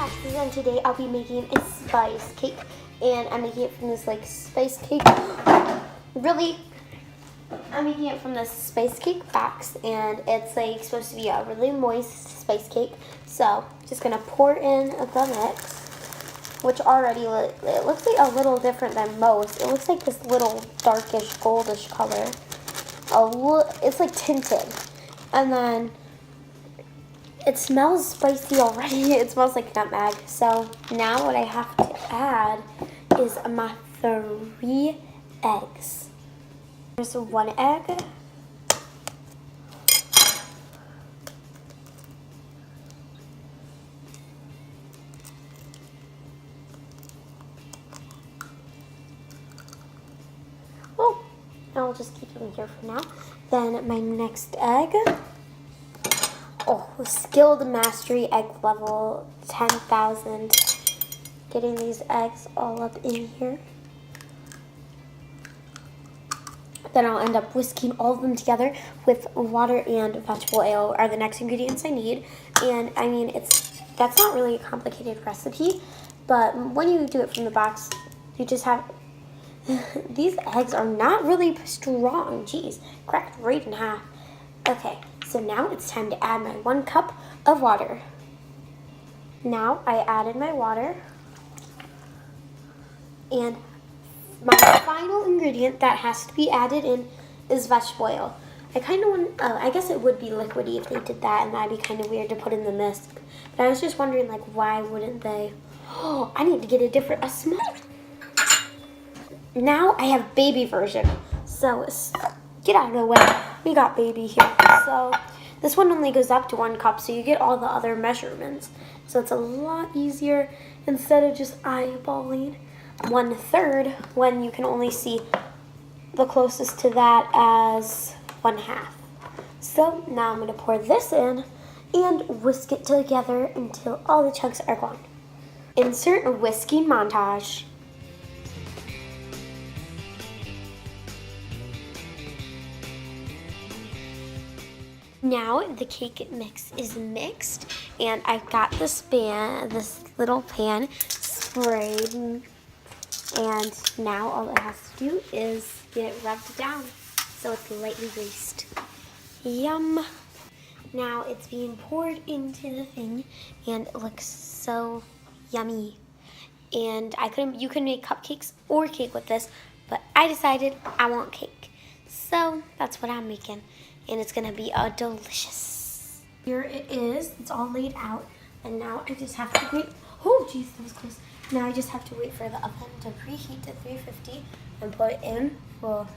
Foxes, and today I'll be making a spice cake, and I'm making it from this like spice cake. Really, I'm making it from this spice cake box, and it's like supposed to be a really moist spice cake. So just gonna pour in the mix, which already it looks like a little different than most. It looks like this little darkish goldish color. It's like tinted, and then it smells spicy already. It smells like nutmeg. So now what I have to add is my 3 eggs. There's 1 egg. Oh, I'll just keep them here for now. Then my next egg. Oh, skilled mastery egg level 10,000. Getting these eggs all up in here. Then I'll end up whisking all of them together with water and vegetable oil are the next ingredients I need. And I mean, that's not really a complicated recipe, but when you do it from the box, you just have, these eggs are not really strong. Jeez, cracked right in half. Okay, so now it's time to add my 1 cup of water. Now I added my water. And my final ingredient that has to be added in is vegetable oil. I kind of want, I guess it would be liquidy if they did that, and that'd be kind of weird to put in the mist. But I was just wondering, like, why wouldn't they? Oh, I need to get a small. Now I have baby version. So get out of the way. We got baby here. So this one only goes up to 1 cup, so you get all the other measurements. So it's a lot easier instead of just eyeballing 1/3 when you can only see the closest to that as 1/2. So now I'm going to pour this in and whisk it together until all the chunks are gone. Insert a whisking montage. Now the cake mix is mixed, and I've got this little pan sprayed, and now all it has to do is get it rubbed down so it's lightly greased. Yum! Now it's being poured into the thing, and it looks so yummy. And you can make cupcakes or cake with this, but I decided I want cake, so that's what I'm making. And it's gonna be delicious. Here it is, it's all laid out. And now I just have to wait. Oh geez, that was close. Now I just have to wait for the oven to preheat to 350 and put it in for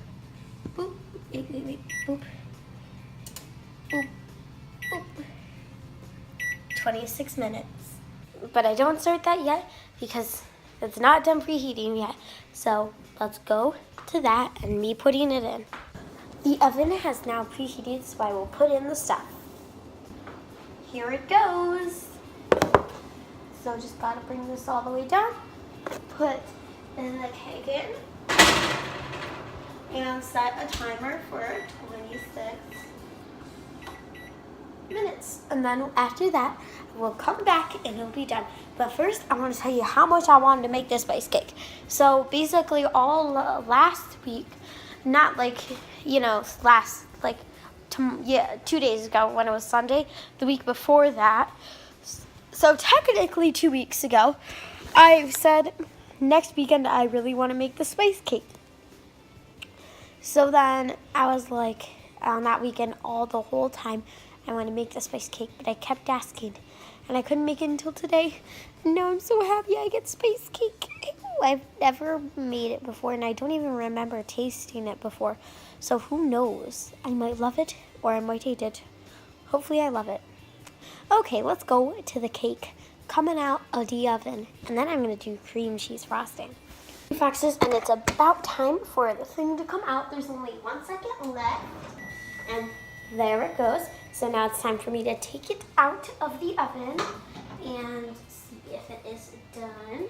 boop, wait, boop, boop, boop. 26 minutes. But I don't start that yet because it's not done preheating yet. So let's go to that and me putting it in. The oven has now preheated, so I will put in the stuff. Here it goes. So just gotta bring this all the way down. Put in the cake in. And set a timer for 26 minutes. And then after that, we'll come back and it'll be done. But first, I want to tell you how much I wanted to make this spice cake. So basically all last week, not like, you know, 2 days ago when it was Sunday, the week before that. So technically 2 weeks ago, I said next weekend I really want to make the spice cake. So then I was like, on that weekend, the whole time, I want to make the spice cake, but I kept asking, and I couldn't make it until today. And now I'm so happy I get spice cake. I've never made it before, and I don't even remember tasting it before. So who knows? I might love it, or I might hate it. Hopefully I love it. Okay, let's go to the cake coming out of the oven. And then I'm going to do cream cheese frosting. Foxes, and it's about time for the thing to come out. There's only 1 second left. And there it goes. So now it's time for me to take it out of the oven and see if it is done.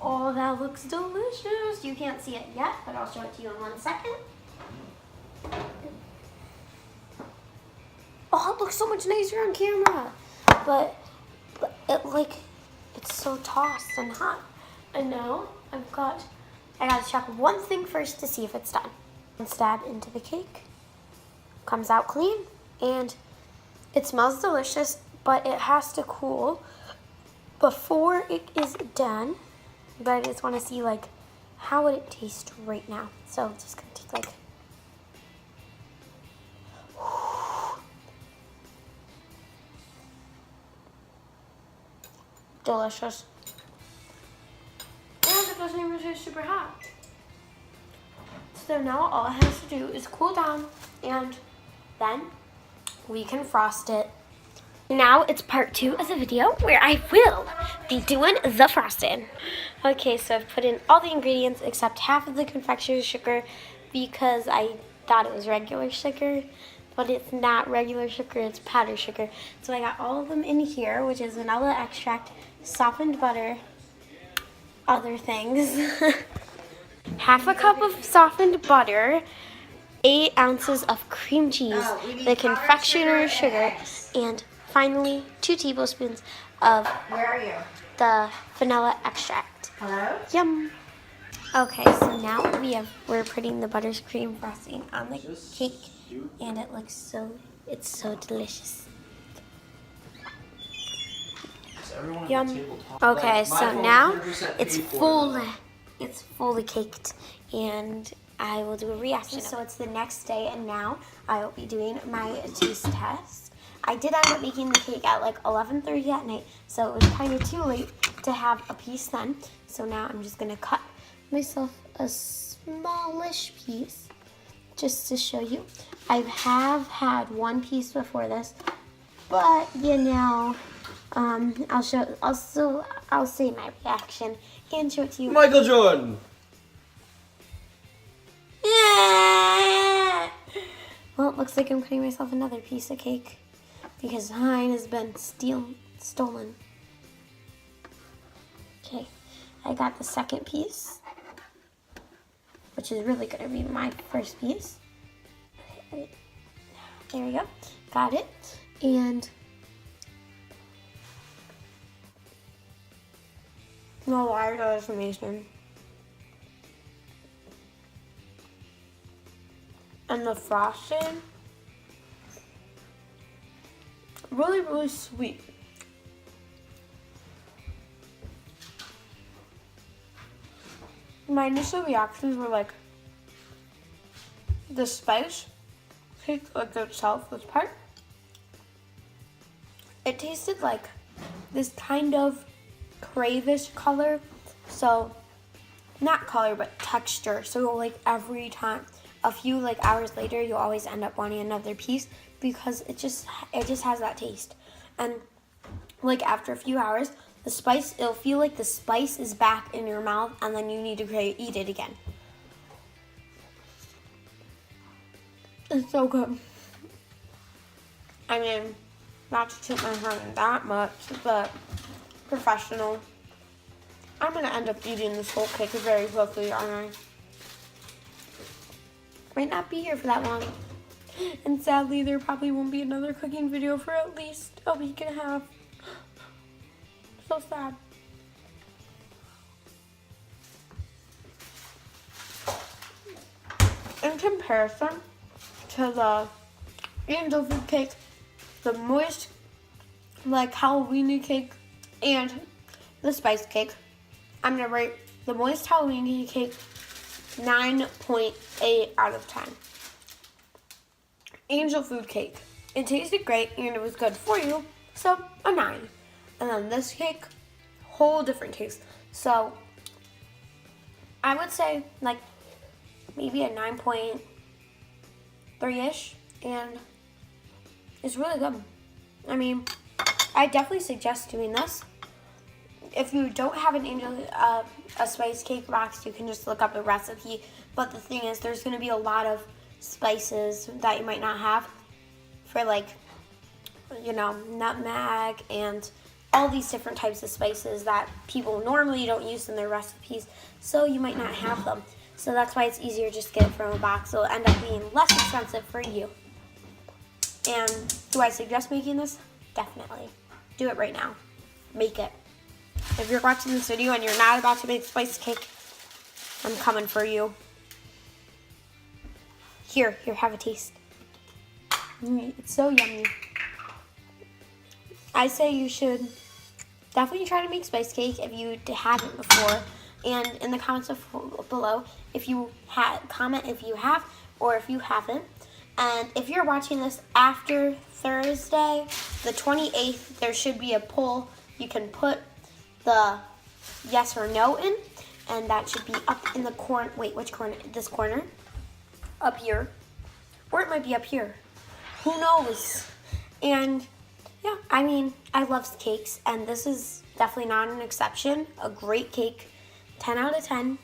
Oh, that looks delicious. You can't see it yet, but I'll show it to you in 1 second. Oh, it looks so much nicer on camera. but it's so tossed and hot. And now I gotta check one thing first to see if it's done. And stab into the cake. Comes out clean, and it smells delicious, but it has to cool before it is done. But I just want to see like how would it taste right now. So I'm just gonna take like delicious. And it doesn't even taste super hot. So now all it has to do is cool down, and then we can frost it. Now it's part 2 of the video where I will be doing the frosting. Okay, so I've put in all the ingredients except half of the confectioner's sugar because I thought it was regular sugar, but it's not regular sugar, it's powdered sugar. So I got all of them in here, which is vanilla extract, softened butter, other things. Half a cup of softened butter, 8 ounces of cream cheese, the confectioner's sugar, and finally 2 tablespoons of the vanilla extract. Hello? Yum. Okay, so now we're putting the butterscream frosting on the cake, and it looks it's so delicious. Yum. Okay, so now it's fully caked, and I will do a reaction. So it's the next day, and now I will be doing my taste test. I did end up making the cake at like 11:30 at night, so it was kind of too late to have a piece then. So now I'm just gonna cut myself a smallish piece just to show you. I have had one piece before this, but you know, I'll say my reaction and show it to you. Michael Jordan. Yeah. Well, it looks like I'm cutting myself another piece of cake because mine has been stolen. Okay, I got the second piece, which is really going to be my first piece. Okay, there we go. Got it. And no lie, that is amazing. And the frosting, really, really sweet. My initial reactions were like the spice cake, like itself, this part. It tasted like this kind of crayfish color, so not color but texture. So like every time, a few like hours later, you'll always end up wanting another piece because it just has that taste. And like after a few hours, the spice, it'll feel like the spice is back in your mouth, and then you need to eat it again. It's so good. I mean, not to toot my horn that much, but professional. I'm gonna end up eating this whole cake very quickly, aren't I? Might not be here for that long. And sadly, there probably won't be another cooking video for at least a week and a half. So sad. In comparison to the angel food cake, the moist, like Halloween cake, and the spice cake, I'm gonna rate the moist Halloween cake 9.8 out of 10. Angel food cake, it tasted great and it was good for you, so a 9. And then this cake, whole different taste. So I would say like maybe a 9.3-ish, and it's really good. I mean, I definitely suggest doing this. If you don't have an a spice cake box, you can just look up a recipe. But the thing is, there's going to be a lot of spices that you might not have for, like, you know, nutmeg and all these different types of spices that people normally don't use in their recipes. So you might not have them. So that's why it's easier just to get it from a box. It'll end up being less expensive for you. And do I suggest making this? Definitely. Do it right now. Make it. If you're watching this video and you're not about to make spice cake, I'm coming for you. Here, have a taste. It's so yummy. I say you should definitely try to make spice cake if you haven't before. And in the comments below, if you comment if you have or if you haven't. And if you're watching this after Thursday, the 28th, there should be a poll. You can put the yes or no in, and that should be up in the corner. Wait, which corner? This corner. Up here. Or it might be up here. Who knows? And yeah, I mean, I love cakes, and this is definitely not an exception. A great cake. 10 out of 10.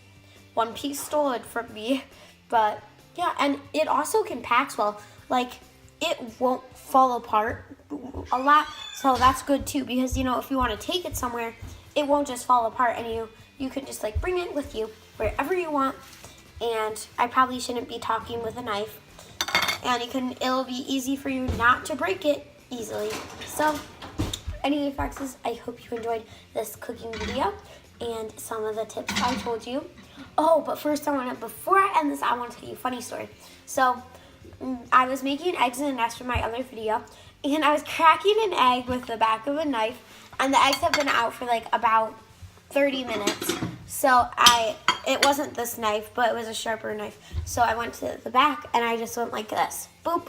One piece stole it from me, but yeah, and it also compacts well. Like, it won't fall apart a lot, so that's good too, because you know, if you want to take it somewhere, it won't just fall apart, and you can just like bring it with you wherever you want. And I probably shouldn't be talking with a knife, and it'll be easy for you not to break it easily. So anyway, foxes, I hope you enjoyed this cooking video and some of the tips I told you. Oh, but first before I end this, I want to tell you a funny story. So I was making eggs in a nest for my other video, and I was cracking an egg with the back of a knife, and the eggs have been out for like about 30 minutes. So it wasn't this knife, but it was a sharper knife. So I went to the back, and I just went like this, boop,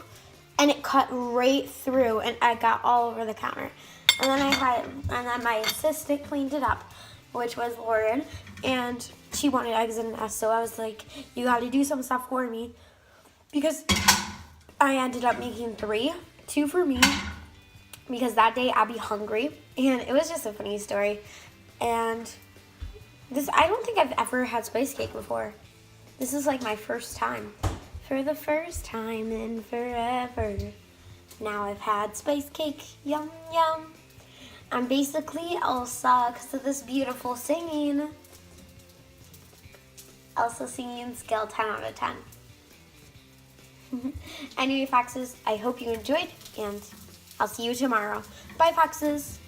and it cut right through, and I got all over the counter. And then my assistant cleaned it up, which was Lauren, and she wanted eggs in a nest, so I was like, you got to do some stuff for me, because I ended up making 2 for me, because that day I'd be hungry, and it was just a funny story. And I don't think I've ever had spice cake before. This is like my first time. For the first time in forever, now I've had spice cake, yum yum. I'm basically Elsa because of this beautiful singing. Elsa singing skill 10 out of 10. Anyway, foxes, I hope you enjoyed, and I'll see you tomorrow. Bye, foxes.